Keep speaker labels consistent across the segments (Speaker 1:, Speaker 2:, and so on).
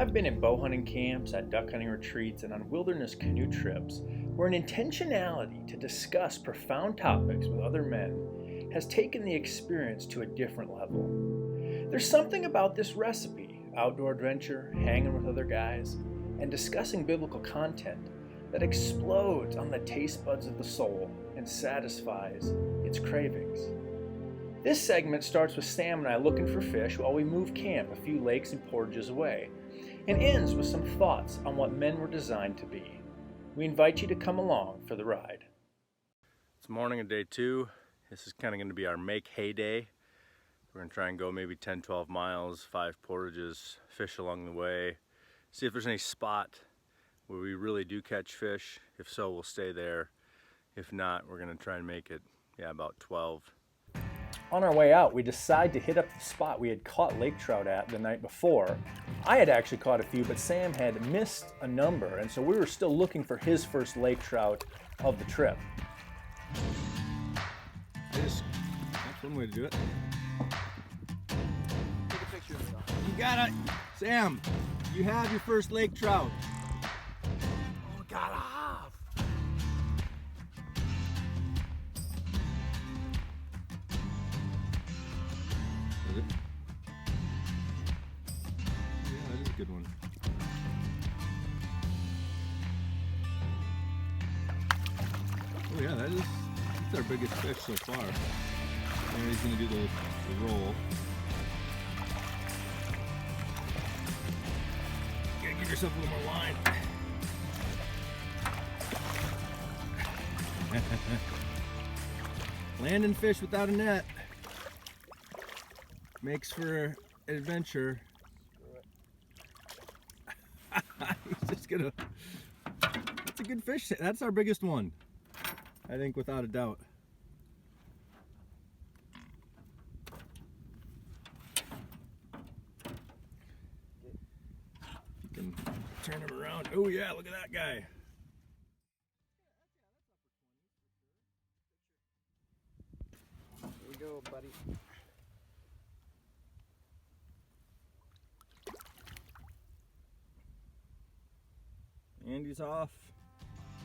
Speaker 1: I've been in bow hunting camps, at duck hunting retreats, and on wilderness canoe trips where an intentionality to discuss profound topics with other men has taken the experience to a different level. There's something about this recipe, outdoor adventure, hanging with other guys, and discussing biblical content that explodes on the taste buds of the soul and satisfies its cravings. This segment starts with Sam and I looking for fish while we move camp a few lakes and portages away, and ends with some thoughts on what men were designed to be. We invite you to come along for the ride.
Speaker 2: It's morning of day 2. This is kind of going to be our make hay day. We're going to try and go maybe 10-12 miles, 5 portages, fish along the way, see if there's any spot where we really do catch fish. If so, we'll stay there. If not, we're going to try and make it, about 12.
Speaker 1: On our way out, we decide to hit up the spot we had caught lake trout at the night before. I had actually caught a few, but Sam had missed a number, and so we were still looking for his first lake trout of the trip.
Speaker 2: That's one way to do it. Take a picture of it. You got it! Sam, you have your first lake trout. Oh, got off! Is it? Yeah, that is a good one. Oh yeah, that's our biggest fish so far. And he's gonna do the roll. You gotta give yourself a little more line. Landing fish without a net makes for adventure. He's just gonna. That's a good fish. That's our biggest one, I think, without a doubt. You can turn him around. Oh yeah, look at that guy.
Speaker 1: Here we go, buddy.
Speaker 2: And he's off.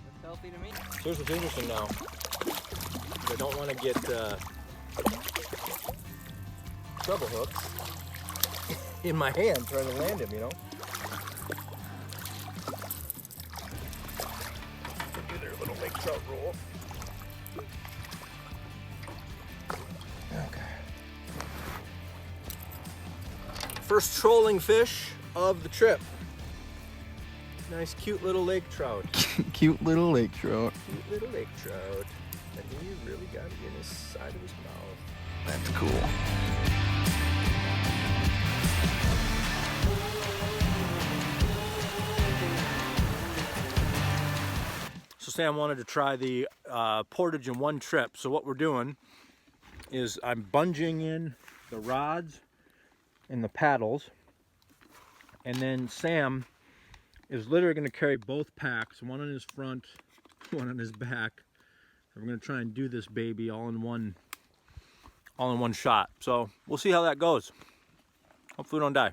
Speaker 3: That's healthy to me.
Speaker 1: Here's what's interesting now. I don't want to get treble hooks in my hand trying to land him, you know? Look at their little lake trout roll. Okay. First trolling fish of the trip. Nice, cute little lake trout.
Speaker 3: Cute little lake trout.
Speaker 1: Cute little lake trout. And he really got it in his side of his mouth.
Speaker 3: That's cool.
Speaker 2: So Sam wanted to try the portage in one trip. So what we're doing is I'm bungeeing in the rods and the paddles, and then Sam is literally going to carry both packs, one on his front, one on his back. And we're going to try and do this baby all in one shot. So we'll see how that goes. Hopefully we don't die.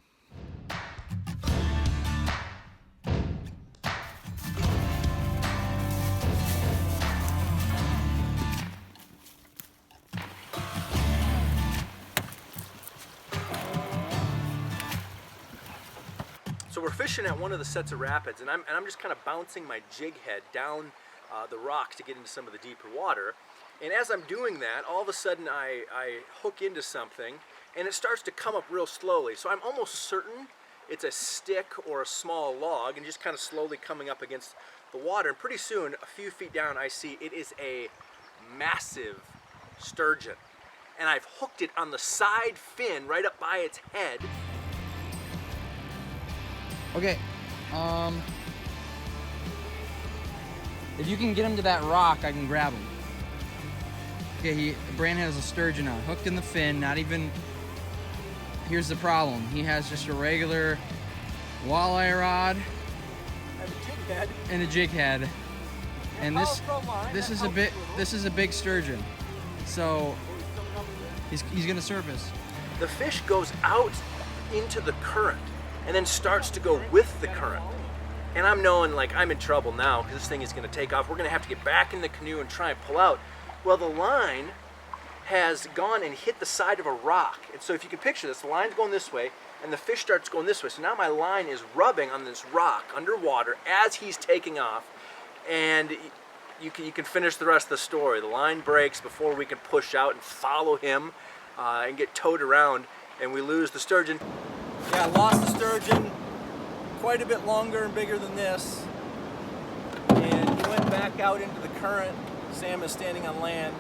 Speaker 2: So we're fishing at one of the sets of rapids, and I'm just kind of bouncing my jig head down the rock to get into some of the deeper water. And as I'm doing that, all of a sudden I hook into something, and it starts to come up real slowly. So I'm almost certain it's a stick or a small log, and just kind of slowly coming up against the water. And pretty soon, a few feet down, I see it is a massive sturgeon. And I've hooked it on the side fin right up by its head.
Speaker 3: Okay, if you can get him to that rock, I can grab him. Okay, Brandon has a sturgeon on, hooked in the fin, not even, here's the problem. He has just a regular walleye rod and a jig head. And this is a big sturgeon. So he's gonna surface.
Speaker 2: The fish goes out into the current, and then starts to go with the current. And I'm knowing like I'm in trouble now because this thing is going to take off. We're going to have to get back in the canoe and try and pull out. Well, the line has gone and hit the side of a rock. And so if you can picture this, the line's going this way and the fish starts going this way. So now my line is rubbing on this rock underwater as he's taking off. And you can finish the rest of the story. The line breaks before we can push out and follow him and get towed around, and we lose the sturgeon. Yeah, I lost the sturgeon, quite a bit longer and bigger than this. And he went back out into the current. Sam is standing on land,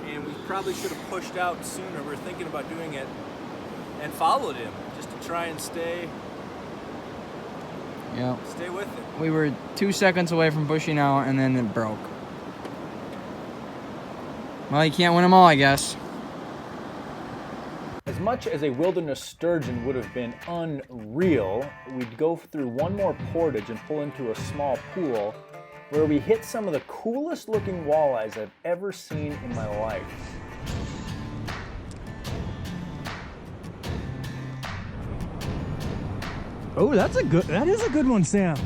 Speaker 2: and we probably should have pushed out sooner. We were thinking about doing it and followed him just to try and stay with it.
Speaker 3: We were 2 seconds away from pushing out, and then it broke. Well, you can't win them all, I guess.
Speaker 1: As much as a wilderness sturgeon would have been unreal, we'd go through one more portage and pull into a small pool where we hit some of the coolest looking walleyes I've ever seen in my life.
Speaker 4: Oh, that is a good one, Sam.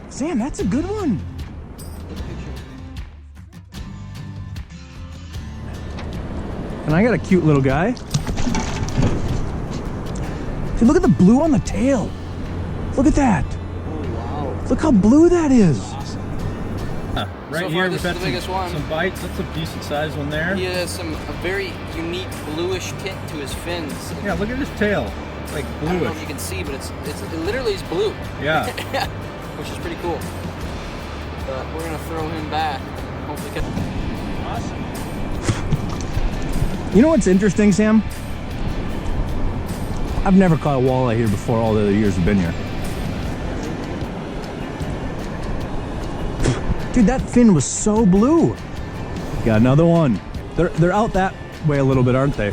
Speaker 4: Sam, that's a good one. And I got a cute little guy. Dude, look at the blue on the tail. Look at that.
Speaker 3: Oh, wow.
Speaker 4: Look how blue that is.
Speaker 1: Right
Speaker 3: so
Speaker 1: here,
Speaker 3: far, this is the biggest one.
Speaker 1: Some bites. That's a decent sized one there.
Speaker 3: He has a very unique bluish tint to his fins.
Speaker 1: Yeah, look at his tail. It's like
Speaker 3: I don't know
Speaker 1: bluish.
Speaker 3: if you can see, but it literally is blue.
Speaker 1: Yeah.
Speaker 3: Which is pretty cool. But we're gonna throw him back. Hopefully catch. Awesome.
Speaker 4: You know what's interesting, Sam? I've never caught a walleye here before all the other years I've been here. Dude, that fin was so blue. Got another one. They're out that way a little bit, aren't they?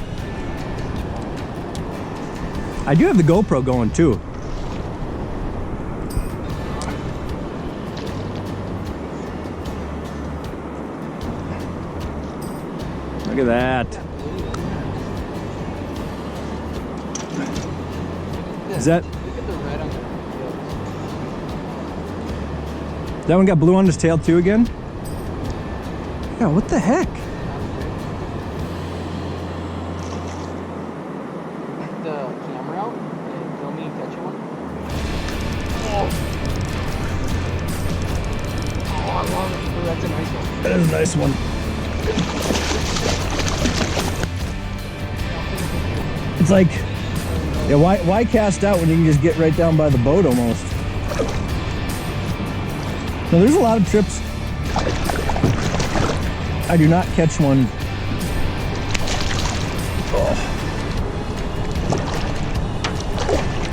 Speaker 4: I do have the GoPro going too. Look at that. Is that?
Speaker 3: Look at the red on the
Speaker 4: That one got blue on his tail too again? Yeah, what the heck?
Speaker 3: the camera out and film me catching one. Oh, I love it. Oh, that's a nice one.
Speaker 4: That is a nice one. It's like, yeah, why cast out when you can just get right down by the boat almost? Now there's a lot of trips I do not catch one.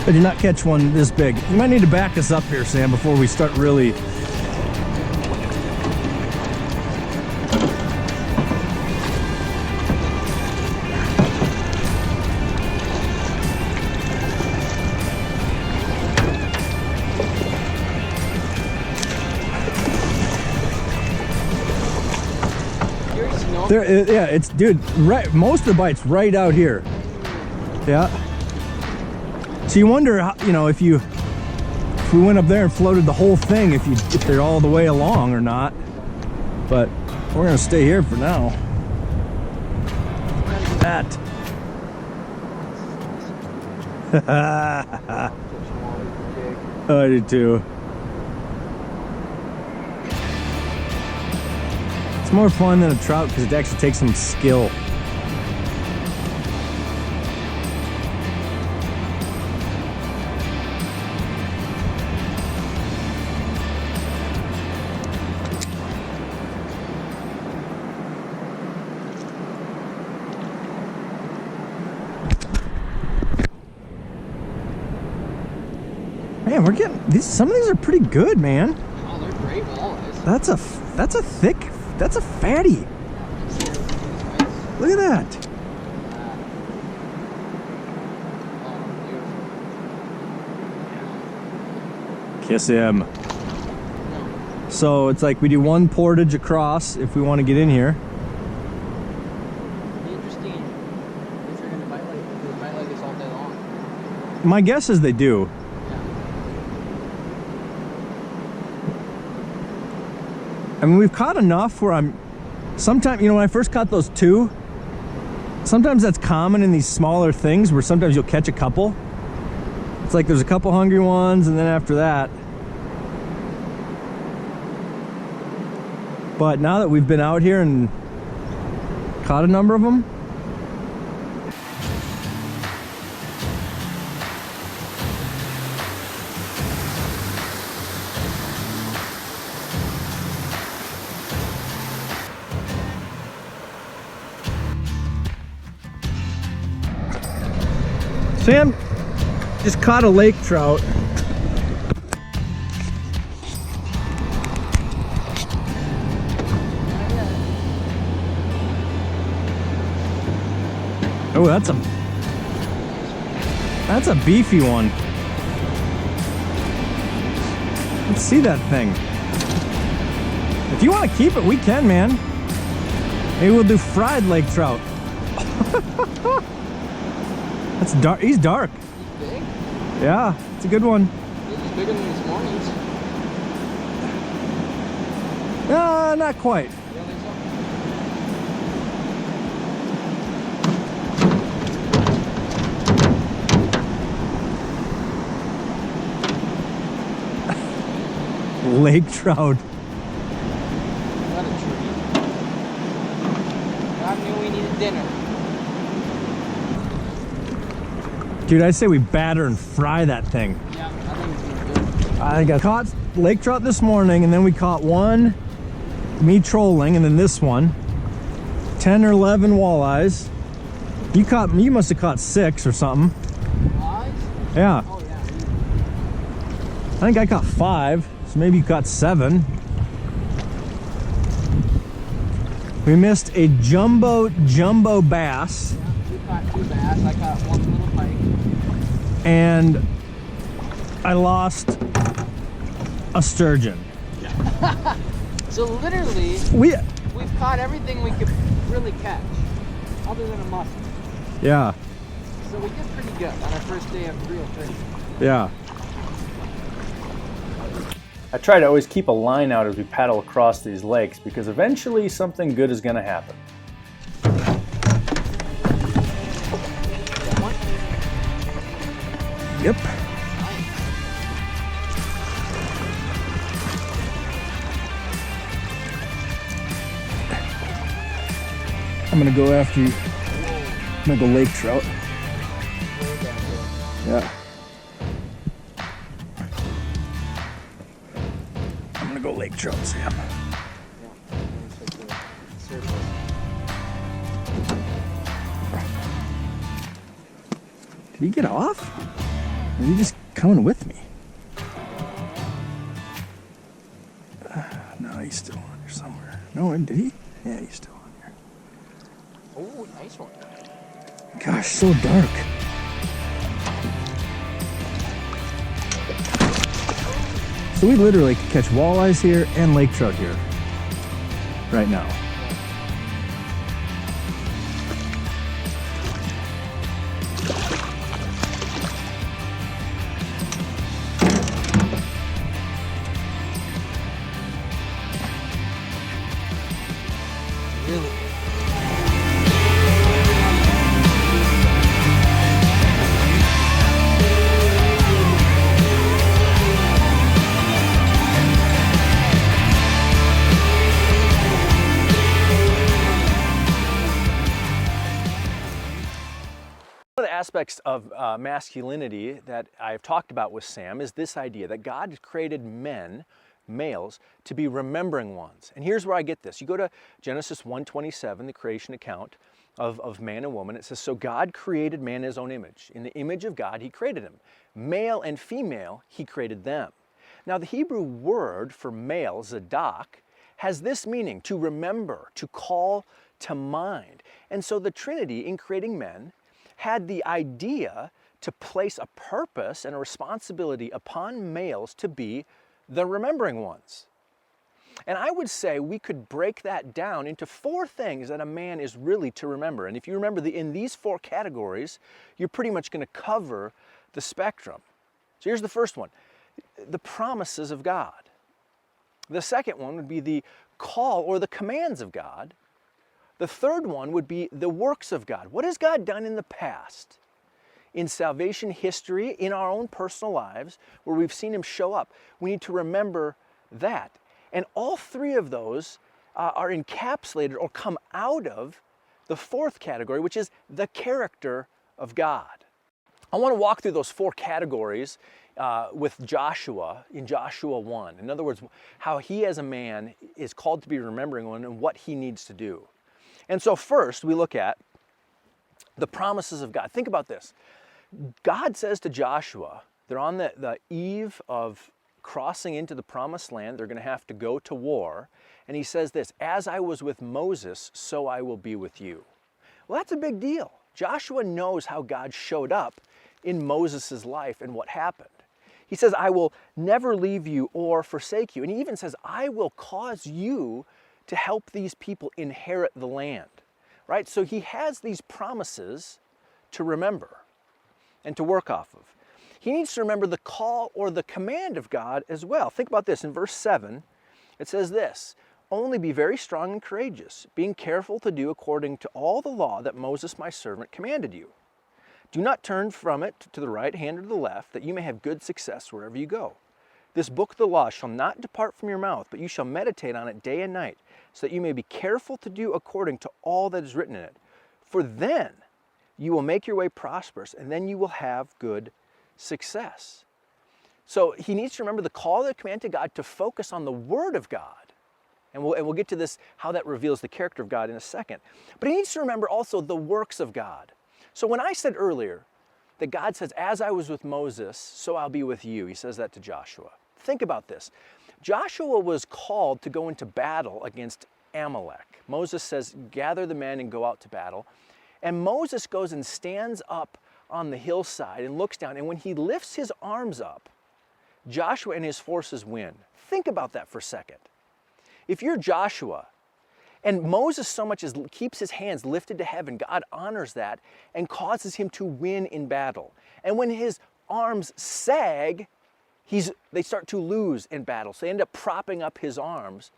Speaker 4: I do not catch one this big. You might need to back us up here, Sam, before we start really. There, yeah, it's, dude, right, most of the bites right out here. Yeah. So you wonder, how, you know, if we went up there and floated the whole thing, if they're all the way along or not. But we're gonna stay here for now. That. I do too. It's more fun than a trout because it actually takes some skill. Man, we're getting these. Some of these are pretty good, man.
Speaker 3: Oh, they're great walleyes.
Speaker 4: That's a thick. That's a fatty. Look at that. Kiss him. So it's like we do one portage across if we want to get in here.
Speaker 3: Interesting.
Speaker 4: My guess is they do. I mean, we've caught enough where sometimes, you know, when I first caught those two, sometimes that's common in these smaller things where sometimes you'll catch a couple. It's like there's a couple hungry ones, and then after that. But now that we've been out here and caught a number of them, Sam just caught a lake trout. Oh, that's a beefy one. Let's see that thing. If you want to keep it, we can, man. Maybe we'll do fried lake trout. That's dark. He's dark.
Speaker 3: He's big?
Speaker 4: Yeah, it's a good one.
Speaker 3: He's bigger than this morning's.
Speaker 4: Not quite.
Speaker 3: You don't think so?
Speaker 4: Lake trout.
Speaker 3: What a treat. God knew we needed dinner.
Speaker 4: Dude, I say we batter and fry that thing.
Speaker 3: Yeah, I think it's gonna be good.
Speaker 4: I caught lake trout this morning, and then we caught one, me trolling, and then this one. 10 or 11 walleyes. You must have caught 6 or something.
Speaker 3: Walleyes?
Speaker 4: Yeah.
Speaker 3: Oh, yeah.
Speaker 4: I think I caught 5, so maybe you caught 7. We missed a jumbo bass.
Speaker 3: Yeah, we caught 2 bass. I caught 1 little pike.
Speaker 4: And I lost a sturgeon.
Speaker 3: So literally,
Speaker 4: We've
Speaker 3: caught everything we could really catch, other than a mussel.
Speaker 4: Yeah,
Speaker 3: So we did pretty good on our first day of real fishing.
Speaker 4: yeah.
Speaker 1: I try to always keep a line out as we paddle across these lakes because eventually something good is going to happen.
Speaker 4: Yep. I'm gonna go after you. I'm gonna go lake trout. Yeah. I'm gonna go lake trout, Sam. Did he get off? Or is he just coming with me? No, he's still on here somewhere. No, did he? Yeah, he's still on here.
Speaker 3: Oh, nice one.
Speaker 4: Gosh, so dark. So we literally could catch walleyes here and lake trout here right now.
Speaker 3: Really?
Speaker 1: One of the aspects of masculinity that I've talked about with Sam is this idea that God created men, males, to be remembering ones. And here's where I get this. You go to Genesis 1:27, the creation account of man and woman. It says, so God created man in his own image. In the image of God, he created him. Male and female, he created them. Now, the Hebrew word for male, zadak, has this meaning, to remember, to call to mind. And so the Trinity, in creating men, had the idea to place a purpose and a responsibility upon males to be the remembering ones. And I would say we could break that down into 4 things that a man is really to remember. And if you remember in these 4 categories, you're pretty much going to cover the spectrum. So here's the first one, the promises of God. The second one would be the call or the commands of God. The third one would be the works of God. What has God done in the past? In salvation history, in our own personal lives, where we've seen Him show up. We need to remember that. And all three of those are encapsulated or come out of the fourth category, which is the character of God. I want to walk through those four categories with Joshua in Joshua 1. In other words, how he as a man is called to be remembering one and what he needs to do. And so first we look at the promises of God. Think about this. God says to Joshua, they're on the eve of crossing into the promised land. They're going to have to go to war. And he says this, as I was with Moses, so I will be with you. Well, that's a big deal. Joshua knows how God showed up in Moses' life and what happened. He says, I will never leave you or forsake you. And he even says, I will cause you to help these people inherit the land. Right? So he has these promises to remember and to work off of. He needs to remember the call or the command of God as well. Think about this. In verse 7, it says this, only be very strong and courageous, being careful to do according to all the law that Moses my servant commanded you. Do not turn from it to the right hand or to the left, that you may have good success wherever you go. This book of the law shall not depart from your mouth, but you shall meditate on it day and night, so that you may be careful to do according to all that is written in it. For then you will make your way prosperous, and then you will have good success. So he needs to remember the call of the command to God to focus on the Word of God. And we'll get to this, how that reveals the character of God in a second. But he needs to remember also the works of God. So when I said earlier that God says, as I was with Moses, so I'll be with you, he says that to Joshua. Think about this. Joshua was called to go into battle against Amalek. Moses says, gather the men and go out to battle. And Moses goes and stands up on the hillside and looks down. And when he lifts his arms up, Joshua and his forces win. Think about that for a second. If you're Joshua, and Moses so much as keeps his hands lifted to heaven, God honors that and causes him to win in battle. And when his arms sag, they start to lose in battle. So they end up propping up his arms.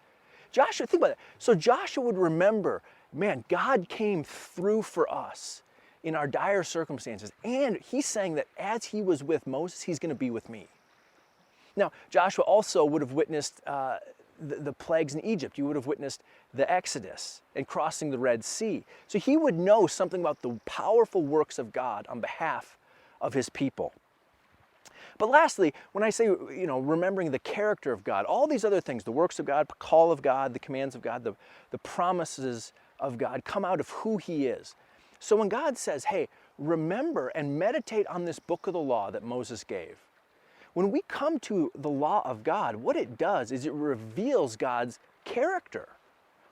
Speaker 1: Joshua, think about that. So Joshua would remember, man, God came through for us in our dire circumstances. And he's saying that as he was with Moses, he's going to be with me. Now, Joshua also would have witnessed the plagues in Egypt. You would have witnessed the Exodus and crossing the Red Sea. So he would know something about the powerful works of God on behalf of his people. But lastly, when I say, remembering the character of God, all these other things, the works of God, the call of God, the commands of God, the promises of God come out of who he is. So when God says, hey, remember and meditate on this book of the law that Moses gave, when we come to the law of God, what it does is it reveals God's character,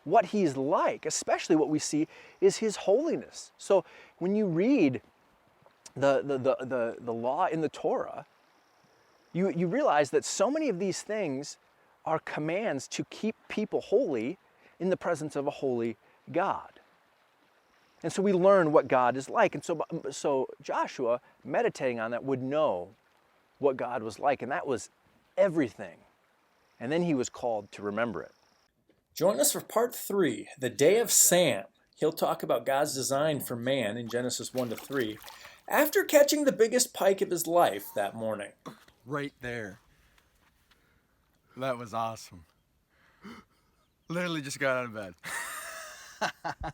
Speaker 1: what he's like. Especially what we see is his holiness. So when you read the law in the Torah, you realize that so many of these things are commands to keep people holy in the presence of a holy God. And so we learn what God is like. And so Joshua, meditating on that, would know what God was like, and that was everything. And then he was called to remember it.
Speaker 5: Join us for part 3, the Day of Sam. He'll talk about God's design for man in Genesis 1-3, after catching the biggest pike of his life that morning.
Speaker 6: Right there. That was awesome. Literally just got out of bed.